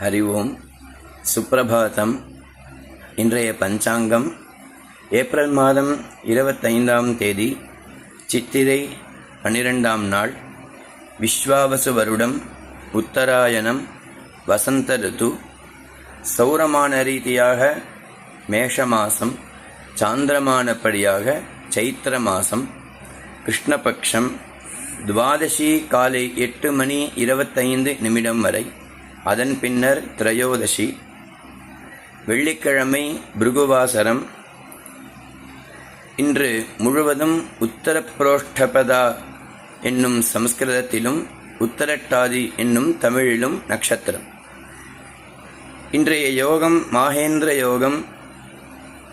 ஹரி ஓம். சுப்ரபாதம். இன்றைய பஞ்சாங்கம் ஏப்ரல் மாதம் 25ஆம் தேதி, சித்திரை 12ஆம் நாள், விஸ்வாவசு வருடம், உத்தராயணம், வசந்த ருத்து. சௌரமான ரீதியாக மேஷ மாசம், சாந்திரமானப்படியாக சைத்திர மாசம், கிருஷ்ணபக்ஷம், துவாதசி காலை 8:25 வரை, அதன் பின்னர் திரையோதசி. வெள்ளிக்கிழமை பிருகுவாசரம். இன்று முழுவதும் உத்தரப்ரோஷ்டபதா என்னும் சமஸ்கிருதத்திலும் உத்தரட்டாதி என்னும் தமிழிலும் நட்சத்திரம். இன்றைய யோகம் மாகேந்திர யோகம்,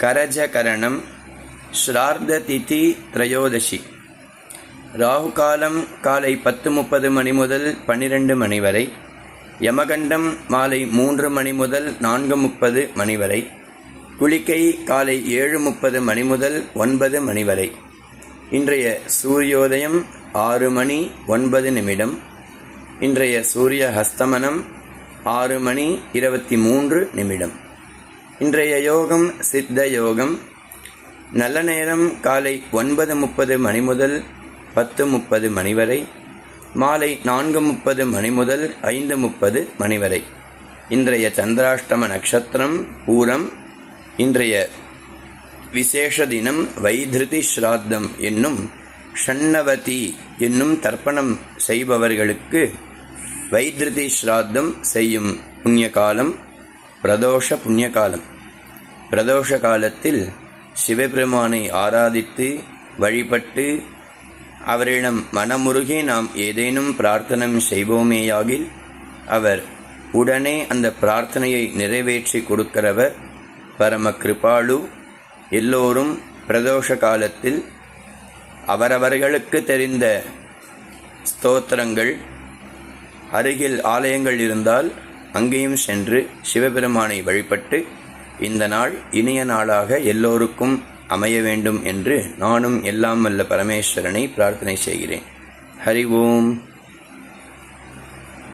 கரஜகரணம், ஸ்ரார்த்த திதி திரையோதசி. ராகு காலம் காலை 10:30 மணி முதல் 12 மணி வரை, யமகண்டம் மாலை 3 மணி முதல் 4:30 மணி வரை, குளிக்கை காலை 7:30 மணி முதல் 9 மணி வரை. இன்றைய சூரியோதயம் 6:09. இன்றைய சூரிய ஹஸ்தமனம் 6:23. இன்றைய யோகம் சித்த யோகம். நல்ல நேரம் காலை 9:30 மணி முதல் 10:30 மணி வரை, மாலை 4:30 மணி முதல் 5:30 மணி வரை. இன்றைய சந்திராஷ்டம நட்சத்திரம் பூரம். இன்றைய விசேஷ தினம் வைதிருதி ஸ்ராத்தம் என்னும் ஷண்ணவதி என்னும் தர்ப்பணம் செய்பவர்களுக்கு வைதிருதி ஸ்ராத்தம் செய்யும் புண்ணியகாலம் பிரதோஷ புண்ணியகாலம். பிரதோஷ காலத்தில் சிவபெருமானை ஆராதித்து வழிபட்டு அவரிடம் மனமுருகி நாம் ஏதேனும் பிரார்த்தனம் செய்வோமேயாகில் அவர் உடனே அந்த பிரார்த்தனையை நிறைவேற்றி கொடுக்கிறவர் பரம கிருபாளு. எல்லோரும் பிரதோஷ காலத்தில் அவரவர்களுக்கு தெரிந்த ஸ்தோத்திரங்கள், அருகில் ஆலயங்கள் இருந்தால் அங்கேயும் சென்று சிவபெருமானை வழிபட்டு இந்த நாள் இனிய நாளாக எல்லோருக்கும் அமைய வேண்டும் என்று நானும் எல்லாம் வல்ல பரமேஸ்வரனை பிரார்த்தனை செய்கிறேன். ஹரி ஓம்.